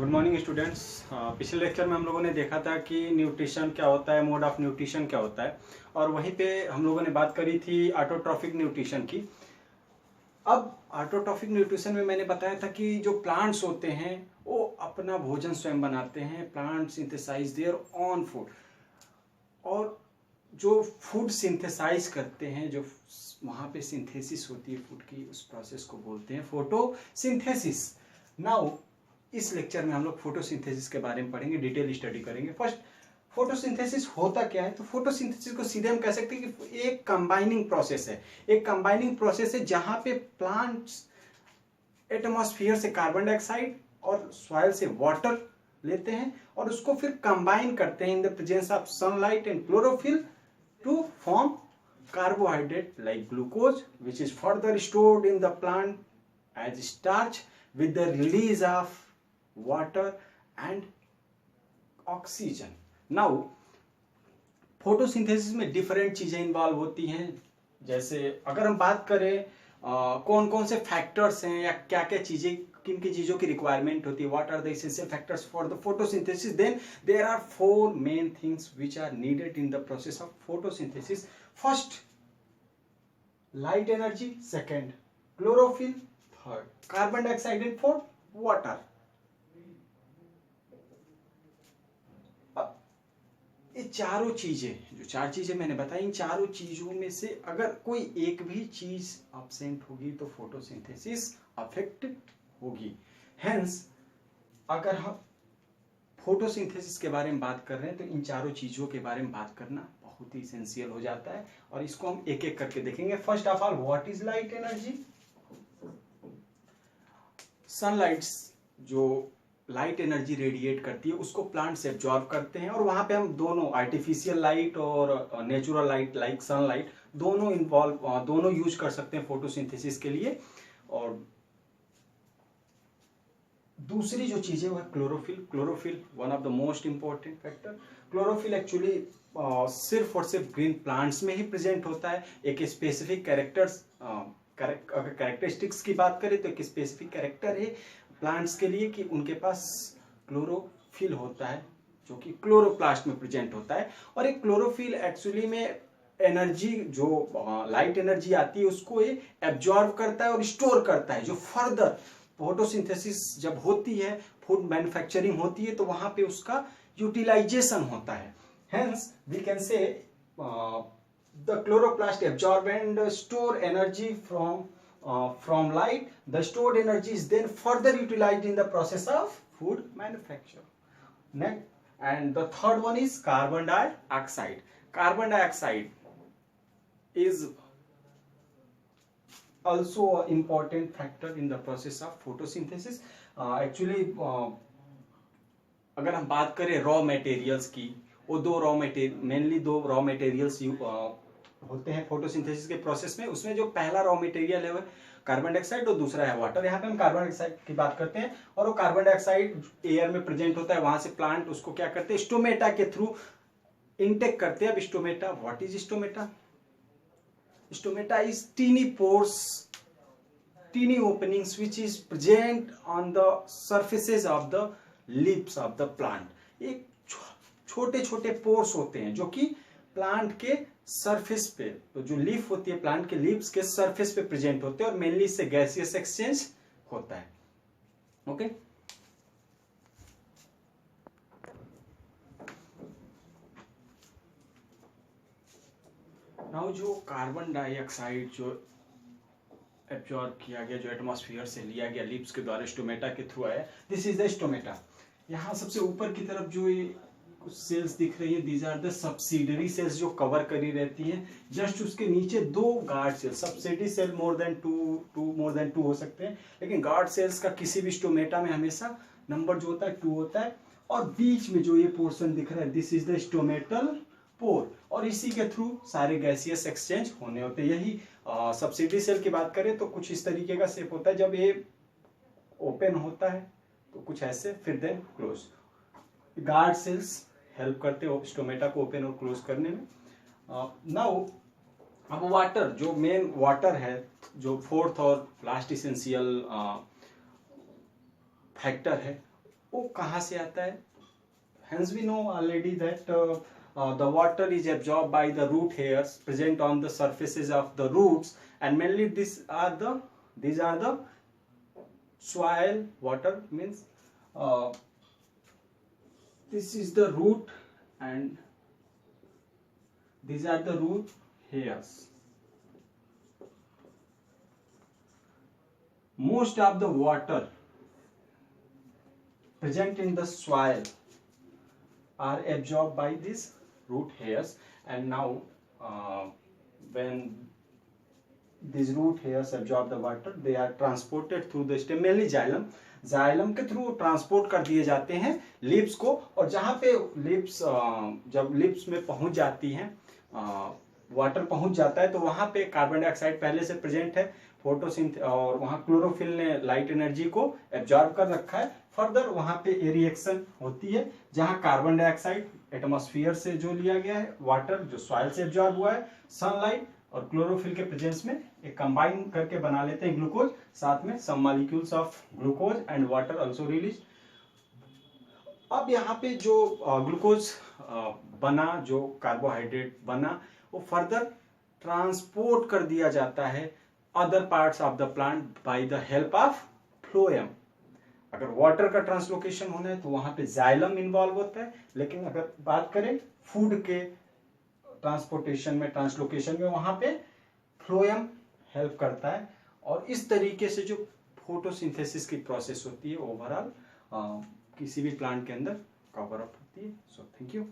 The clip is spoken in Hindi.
Good morning students. पिछले लेक्चर में हम लोगों ने देखा था कि न्यूट्रिशन क्या होता है, मोड ऑफ न्यूट्रिशन क्या होता है, और वहीं पे हम लोगों ने बात करी थी ऑटोट्रॉफिक न्यूट्रिशन की। अब ऑटोट्रॉफिक न्यूट्रिशन में मैंने बताया था कि जो प्लांट्स होते हैं वो अपना भोजन स्वयं बनाते हैं। Plant synthesise their own food, और जो फूड सिंथेसाइज करते हैं, जो वहाँ पे सिंथेसिस होती है फूड की, उस प्रोसेस को बोलते हैं फोटोसिंथेसिस। नाउ इस लेक्चर में हम लोग फोटोसिंथेसिस के बारे में पढ़ेंगे, डिटेल स्टडी करेंगे। फर्स्ट, फोटोसिंथेसिस होता क्या है? तो फोटोसिंथेसिस को सीधे हम कह सकते हैं कि एक कंबाइनिंग प्रोसेस है। एक कंबाइनिंग प्रोसेस है जहां पे प्लांट्स एटमॉस्फेयर से कार्बन डाइऑक्साइड और सॉइल से वाटर लेते हैं और उसको फिर कंबाइन करते हैं in the presence of sunlight and chlorophyll to form carbohydrate like glucose, which is further stored in the plant as starch with the release of water and oxygen. Now photosynthesis में डिफरेंट चीजें इन्वॉल्व होती हैं। जैसे अगर हम बात करें कौन कौन से फैक्टर्स हैं या क्या क्या चीजें, किन किन चीजों की रिक्वायरमेंट होती है, what are the essential factors for the photosynthesis, then there are 4 main things which are needed in the process of photosynthesis. First, light energy; second, chlorophyll; third, carbon dioxide; and fourth, water. ये चारों चीजें, जो 4 चीजें मैंने बताई, इन चारों चीजों में से अगर कोई एक भी चीज एब्सेंट होगी तो फोटोसिंथेसिस अफेक्ट होगी। हेंस अगर हम फोटोसिंथेसिस के बारे में बात कर रहे हैं तो इन चारों चीजों के बारे में बात करना बहुत ही इसेंशियल हो जाता है, और इसको हम एक एक करके देखेंगे। First of all, what is light energy? Sunlight जो लाइट एनर्जी रेडिएट करती है उसको प्लांट से एब्जॉर्ब करते हैं, और वहां पे हम दोनों आर्टिफिशियल लाइट और नेचुरल लाइट लाइक सनलाइट दोनों यूज कर सकते हैं फोटोसिंथेसिस के लिए। और दूसरी जो चीज है वो है chlorophyll. Chlorophyll one of the most important factor. Chlorophyll actually सिर्फ और सिर्फ ग्रीन प्लांट्स में ही प्रेजेंट होता है। एक स्पेसिफिक कैरेक्टरिस्टिक्स की बात करें तो एक स्पेसिफिक कैरेक्टर है प्लांट्स के लिए कि उनके पास क्लोरोफिल होता है, जो कि क्लोरोप्लास्ट में प्रेजेंट होता है। और एक क्लोरोफिल एक्चुअली में एनर्जी, जो लाइट एनर्जी आती है उसको ये एब्जॉर्ब करता है और स्टोर करता है, जो फर्दर फोटोसिंथेसिस जब होती है, फूड मैन्युफैक्चरिंग होती है, तो वहां पे उसका यूटिलाइजेशन होता है। Hence we can say the chloroplast absorb and store energy from light. The stored energy is then further utilized in the process of food manufacture. Next, and the third one is carbon dioxide. Carbon dioxide is also an important factor in the process of photosynthesis. Actually अगर हम बात करें रॉ मटेरियल्स की, वो मेनली दो रॉ मटेरियल्स होते हैं फोटोसिंथेसिस के प्रोसेस में। उसमें जो पहला रॉ मटेरियल है वो कार्बन डाइऑक्साइड और दूसरा है वाटर। यहाँ पे हम कार्बन डाइऑक्साइड की बात करते हैं, और वो कार्बन डाइऑक्साइड एयर में प्रेजेंट होता है, वहां से प्लांट उसको क्या करते हैं, स्टोमेटा के थ्रू इनटेक करते हैं। अब stomata, what is stomata? Stomata is tiny pores, tiny openings which is present on the surfaces of the leaves of the plant. एक छोटे छोटे पोर्स होते हैं जो कि प्लांट के सरफेस पे, तो जो लीफ होती है प्लांट के लीव्स के सरफेस पे प्रेजेंट होते हैं, और मेनली इससे गैसियस एक्सचेंज होता है। ओके, नाउ जो कार्बन डाइऑक्साइड जो एब्जॉर्ब किया गया, जो एटमॉस्फेयर से लिया गया लीव्स के द्वारा स्टोमेटा के थ्रू आया, दिस इज द स्टोमेटा। यहाँ सबसे ऊपर की तरफ जो ये कुछ सेल्स दिख रही है, these are the subsidiary cells जो कवर करी रहती हैं। जस्ट उसके नीचे 2 guard cell, subsidiary cell more than two हो सकते हैं, लेकिन गार्ड सेल्स का किसी भी स्टोमेटा में हमेशा नंबर जो होता है 2 होता है। और बीच में जो ये पोर्शन दिख रहा है, this is the stomatal pore, और इसी के थ्रू सारे गैसियस एक्सचेंज होने होते हैं। यही सब्सिडरी सेल की बात करें तो कुछ इस तरीके का शेप होता है। जब ये ओपन होता है तो कुछ ऐसे, फिर then close. Guard cells help करते हो स्टोमेटा को ओपन और क्लोज करने में। नाउ अब वाटर, जो मेन वाटर है, जो फोर्थ और लास्ट इसेंशियल फैक्टर है, वो कहाँ से आता है? Hence we know already that the water is absorbed by the root hairs present on the surfaces of the roots, and mainly these are the soil water means this is the root and these are the root hairs. Most of the water present in the soil are absorbed by these root hairs, and now when these root hairs absorb the water, they are transported through the stem, mainly xylem. Xylem के थ्रू ट्रांसपोर्ट कर दिए जाते हैं लिप्स को, और जहाँ पे लिप्स जब लिप्स में पहुंच जाती हैं, वाटर पहुंच जाता है, तो वहाँ पे कार्बन डाइऑक्साइड पहले से प्रेजेंट है, और वहाँ क्लोरोफिल ने लाइट एनर्जी को एब्जॉर्ब कर रखा है। फर्दर वहाँ पे ए रिएक्शन होती है जहाँ कार्बन डाइऑक्साइड एटमॉस्फेयर से जो लिया गया है, वाटर जो सॉइल से एब्जॉर्ब हुआ है, सनलाइट और क्लोरोफिल के प्रेजेंस में एक कंबाइन करके बना लेते हैं ग्लूकोज, साथ में some molecules of glucose and water also release. अब यहाँ पे जो ग्लूकोज बना, जो कार्बोहाइड्रेट बना, वो फर्दर ट्रांसपोर्ट कर दिया जाता है other parts of the plant by the help of phloem. अगर वाटर का ट्रांसलोकेशन होना है तो वहां पे जाइलम इन्वॉल्व होता है, लेकिन अगर बात करें फूड के ट्रांसपोर्टेशन में, ट्रांसलोकेशन में, वहां पे फ्लोएम हेल्प करता है। और इस तरीके से जो फोटोसिंथेसिस की प्रोसेस होती है ओवरऑल किसी भी प्लांट के अंदर कवर अप होती है। So thank you.